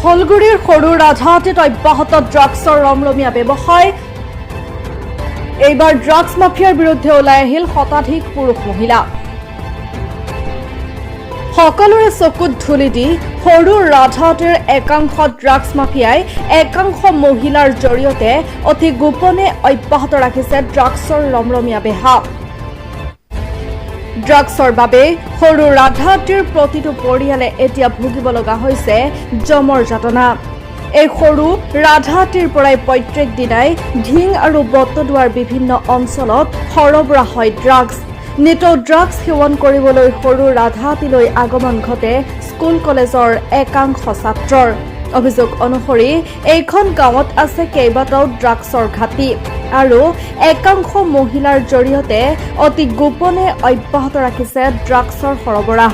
শলগুৰিৰ সৰু ৰাজাহাটীত অব্যাহত ড্ৰাগছৰ ৰমৰমীয়া ব্যৱসায়। এইবাৰ ড্ৰাগছ মাফিয়াৰ বিৰুদ্ধে ওলাই আহিল শতাধিক পুৰুষ মহিলা। সকলোৰে চকুত ধূলি দি সৰু ৰাজাহাটীৰ একাংশ ড্ৰাগছ মাফিয়াই একাংশ মহিলাৰ জৰিয়তে অতি গোপনে অব্যাহত ৰাখিছে ড্ৰাগছৰ ৰমৰমীয়া বেহা। ড্ৰাগছৰ বাবে সৰু ৰাজাহাটীৰ প্ৰতিটো পৰিয়ালে এতিয়া ভুগিব লগা হৈছে জমৰ যাতনা। এই সৰু ৰাজাহাটীৰ পৰাই প্ৰত্যেক দিনাই ঢিং আৰু বটদুৱাৰ বিভিন্ন অঞ্চলত সৰবৰাহ হয় ড্ৰাগছ। নিতৌ ড্ৰাগছ সেৱন কৰিবলৈ সৰু ৰাজাহাটীলৈ আগমন ঘটে স্কুল কলেজৰ একাংশ ছাত্ৰৰ। অভিযোগ অনুসৰি এইখন গাঁৱত আছে কেইবাটাও ড্ৰাগছৰ ঘাটি আৰু একাংশ মহিলাৰ জৰিয়তে অতি গোপনে অব্যাহত ৰাখিছে ড্ৰাগছৰ সৰবৰাহ।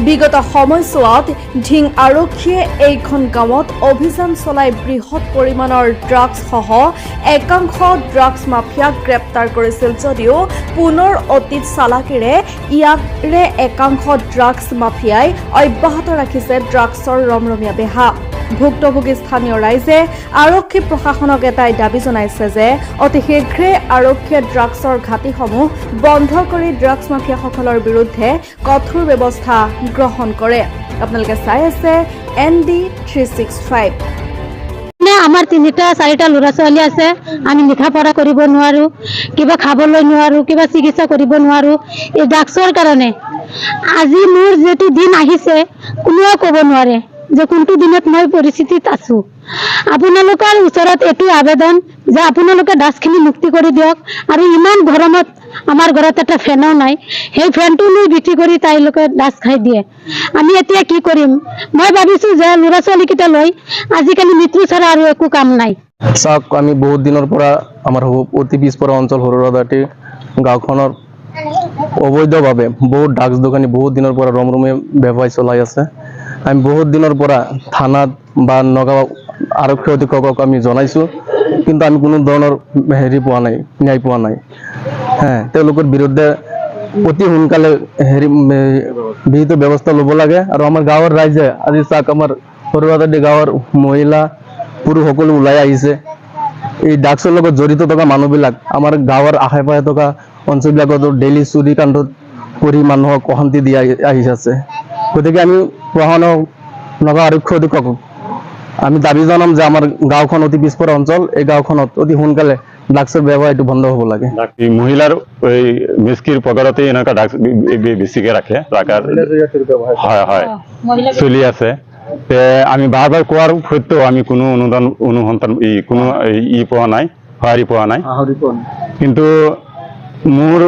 বিগত সময়ছোৱাত ঢিং আৰক্ষীয়ে এইখন গাঁৱত অভিযান চলাই বৃহৎ পৰিমাণৰ ড্ৰাগছসহ একাংশ ড্ৰাগছ মাফিয়াক গ্ৰেপ্তাৰ কৰিছিল যদিও পুনৰ অতীত চালাকিৰে ইয়াৰে একাংশ ড্ৰাগছ মাফিয়াই অব্যাহত ৰাখিছে ড্ৰাগছৰ ৰমৰমীয়া বেহা। ভুক্তভোগী স্থানীয় ৰাইজে আৰক্ষী প্ৰশাসনক এটাই দাবী জনাইছে যে অতি শীঘ্ৰে আৰক্ষীয়ে ড্ৰাগছৰ ঘাটিসমূহ বন্ধ কৰি ড্ৰাগছ মাফিয়াসকলৰ বিৰুদ্ধে কঠোৰ ব্যৱস্থা গ্ৰহণ কৰে। আপোনালোকে চাই আছে ND365। আমাৰ 3-4টা ল'ৰা ছোৱালী আছে, আমি লিখা পঢ়া কৰিব নোৱাৰো, কিবা খাবলৈ নোৱাৰো, কিবা চিকিৎসা কৰিব নোৱাৰো এই ড্ৰাগছৰ কাৰণে। আজি মোৰ যেটো দিন আহিছে কোনেও ক'ব নোৱাৰে যে কোনটো দিনত মই পৰিস্থিতিত আছো। আপোনালোকৰ ওচৰত এটো আবেদন যে আপোনালোকে ড্ৰাগছখিনি মুক্তি কৰি দিয়ক। আৰু ইমান গৰমত আমাৰ ঘৰত এটা ফেনো নাই, সেই ফেনটো লৈ বিক্ৰী কৰি তাইলোকে ড্ৰাগছ খাই দিয়ে। আমি এতিয়া কি কৰিম? মই ভাবিছো যে ল'ৰা ছোৱালীকেইটা লৈ আজিকালি মৃত্যু ছাড়া আৰু একো কাম নাই। চাওক, আমি বহুত দিনৰ পৰা আমাৰ অতি পিছপৰা অঞ্চল সৰু ৰাজাহাটী গাঁওখনৰ অবৈধভাৱে বহুত ড্ৰাগছ দোকানী বহুত দিনৰ পৰা ৰমৰমীয়া ব্যৱসায় চলাই আছে। আমি বহুত দিনৰ পৰা থানাত বা নগাঁও আৰক্ষী অধীক্ষকক আমি জনাইছোঁ, কিন্তু আমি কোনো ধৰণৰ পোৱা নাই, ন্যায় পোৱা নাই। তেওঁলোকৰ বিৰুদ্ধে অতি সোনকালে বিহিত ব্যৱস্থা ল'ব লাগে। আৰু আমাৰ গাঁৱৰ ৰাইজে আজি চাওক, আমাৰ সৰু ৰাজাহাটী গাঁৱৰ মহিলা পুৰুষ সকলো ওলাই আহিছে। এই ড্ৰাগছৰ লগত জড়িত থকা মানুহবিলাক আমাৰ গাঁৱৰ আশে পাশে থকা অঞ্চলবিলাকতো ডেইলি চুৰি কাণ্ডত কৰি মানুহক অশান্তি দি আহি আছে। গতিকে আমি প্ৰশাসনক, নগাঁও আৰক্ষী অধীক্ষকক আমি দাবী জনাম যে আমাৰ গাঁওখন অতি পিছপৰা অঞ্চল, এই গাঁওখনত অতি সোনকালে ড্ৰাগছৰ ব্যৱসায়টো বন্ধ হ'ব লাগে। মহিলাৰ এই মিস্কিৰ পকেটতে এনেকুৱা ড্ৰাগছ বেছিকে ৰাখাৰ হয় চলি আছে। আমি বাৰবাৰ কোৱাৰ সত্ত্বেও আমি কোনো অনুসন্ধান কোনো পোৱা নাই, সঁহাৰি পোৱা নাই। কিন্তু মোৰ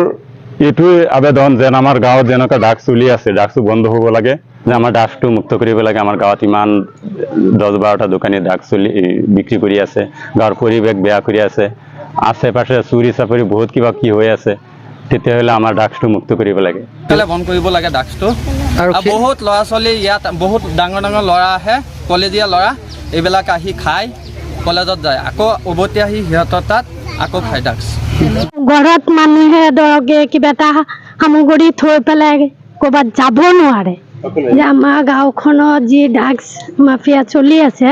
এইটোৱে আবেদন যে আমাৰ গাঁৱত যেনেকুৱা ড্ৰাগছ চলি আছে, ড্ৰাগছটো বন্ধ হ'ব লাগে, যে আমাৰ ড্ৰাগছটো মুক্ত কৰিব লাগে। আমাৰ গাঁৱত ইমান 10-12টা দোকানী ড্ৰাগছ বিক্ৰী কৰি আছে, গাঁৱৰ পৰিৱেশ বেয়া কৰি আছে, আশে পাশে চুৰি চাপৰি বহুত কিবা কি হৈ আছে। তেতিয়াহ'লে আমাৰ ড্ৰাগছটো মুক্ত কৰিব লাগে, বন্ধ কৰিব লাগে ড্ৰাগছটো। আৰু বহুত ল'ৰা ছোৱালী ইয়াত, বহুত ডাঙৰ ডাঙৰ ল'ৰা আহে, কলেজীয়া ল'ৰা, এইবিলাক আহি খাই কলেজত যায়, আকৌ উভতি আহি সিহঁতৰ তাত আকৌ খাই ড্ৰাগছ। ঘৰত মানুহে ধৰকে কিবা এটা সামগ্ৰী থৈ পেলাই ক'ৰবাত যাব নোৱাৰে যে আমাৰ গাঁওখনত যি ড্ৰাগছ মাফিয়া চলি আছে।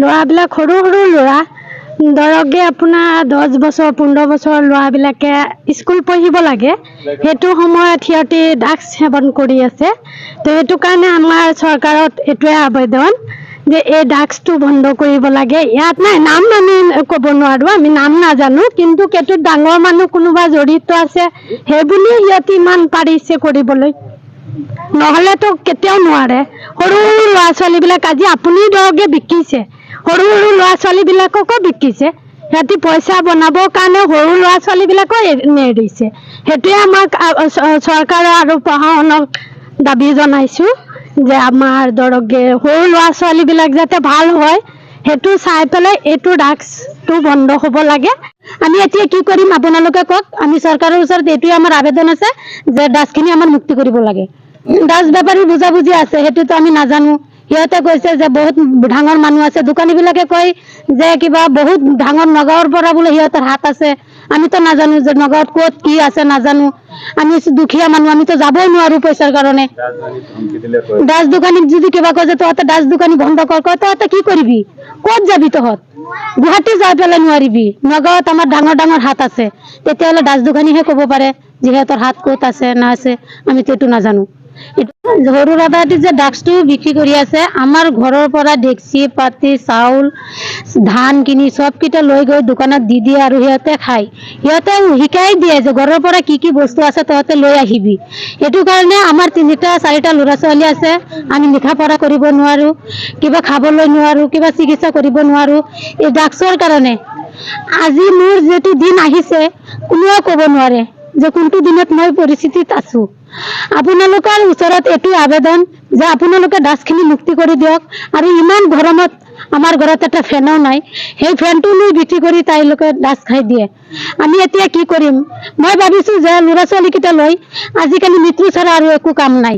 ল'ৰাবিলাক সৰু সৰু ল'ৰা, ধৰকে আপোনাৰ 10 বছৰ 15 বছৰ ল'ৰাবিলাকে স্কুল পঢ়িব লাগে, সেইটো সময়ত সিহঁতে ড্ৰাগছ সেৱন কৰি আছে। তো সেইটো কাৰণে আমাৰ চৰকাৰত এইটোৱে আবেদন যে এই ড্ৰাগছটো বন্ধ কৰিব লাগে। ইয়াত নাই, নাম আমি ক'ব নোৱাৰো, আমি নাম নাজানো, কিন্তু সেইটোত ডাঙৰ মানুহ কোনোবা জড়িত আছে সেইবুলি সিহঁতে ইমান পাৰিছে কৰিবলৈ, নহ'লেতো কেতিয়াও নোৱাৰে। সৰু সৰু ল'ৰা ছোৱালীবিলাক আজি আপুনি ধৰকে বিকিছে, সৰু সৰু ল'ৰা ছোৱালীবিলাককো বিকিছে। সিহঁতে পইচা বনাবৰ কাৰণে সৰু ল'ৰা ছোৱালীবিলাকো এৰিছে। সেইটোৱে আমাক চৰকাৰ আৰু প্ৰশাসনক দাবী জনাইছোঁ যে আমাৰ ধৰকে সৰু ল'ৰা ছোৱালীবিলাক যাতে ভাল হয়, সেইটো চাই পেলাই এইটো ড্ৰাগছটো বন্ধ হ'ব লাগে। আমি এতিয়া কি কৰিম আপোনালোকে কওক? আমি চৰকাৰৰ ওচৰত এইটোৱে আমাৰ আবেদন আছে যে ড্ৰাগছখিনি আমাৰ মুক্তি কৰিব লাগে। ড্ৰাগছ বেপাৰী বুজাবুজি আছে, সেইটোতো আমি নাজানো। সিহঁতে কৈছে যে বহুত ডাঙৰ মানুহ আছে, দোকানীবিলাকে কয় যে কিবা বহুত ডাঙৰ নগাঁৱৰ পৰা বোলে সিহঁতৰ হাত আছে, আমিতো নাজানো যে নগাঁৱত ক'ত কি আছে নাজানো। আমি দুখীয়া মানুহ, আমিতো যাবই নোৱাৰো পইচাৰ কাৰণে। দাস দোকানীক যদি কিবা কয় যে তহঁতে দাস দোকানী বন্ধ কৰ, কয় তহঁতে কি কৰিবি, ক'ত যাবি তহঁত? গুৱাহাটী যাই পেলাই নোৱাৰিবি। নগাঁৱত আমাৰ ডাঙৰ ডাঙৰ হাট আছে, তেতিয়াহ'লে দাস দোকানীহে ক'ব পাৰে যিহেতৰ হাত ক'ত আছে না আছে, আমিতো এইটো নাজানো। সৰু ৰাধাহাটীত যে ড্ৰাগছটো বিক্ৰী কৰি আছে, আমাৰ ঘৰৰ পৰা ডেক্সি পাতি চাউল ধান কিনি চবকেইটা লৈ গৈ দোকানত দি দিয়ে আৰু সিহঁতে খায়। সিহঁতে শিকাই দিয়ে যে ঘৰৰ পৰা কি কি বস্তু আছে তহঁতে লৈ আহিবি। সেইটো কাৰণে আমাৰ 3-4টা ল'ৰা ছোৱালী আছে, আমি লিখা পঢ়া কৰিব নোৱাৰো, কিবা খাবলৈ নোৱাৰো, কিবা চিকিৎসা কৰিব নোৱাৰো এই ড্ৰাগছৰ কাৰণে। আজি মোৰ যিটো দিন আহিছে কোনেও ক'ব নোৱাৰে যে কোনটো দিনত মই পৰিস্থিতিত আছো। আপোনালোকৰ ওচৰত এইটো আবেদন যে আপোনালোকে ড্ৰাগছখিনি মুক্তি কৰি দিয়ক। আৰু ইমান গৰমত আমাৰ ঘৰত এটা ফেনো নাই, সেই ফেনটো লৈ বিক্ৰী কৰি তাইলোকে ড্ৰাগছ খাই দিয়ে। আমি এতিয়া কি কৰিম? মই ভাবিছো যে ল'ৰা ছোৱালীকেইটা লৈ আজিকালি মৃত্যু ছাড়া আৰু একো কাম নাই।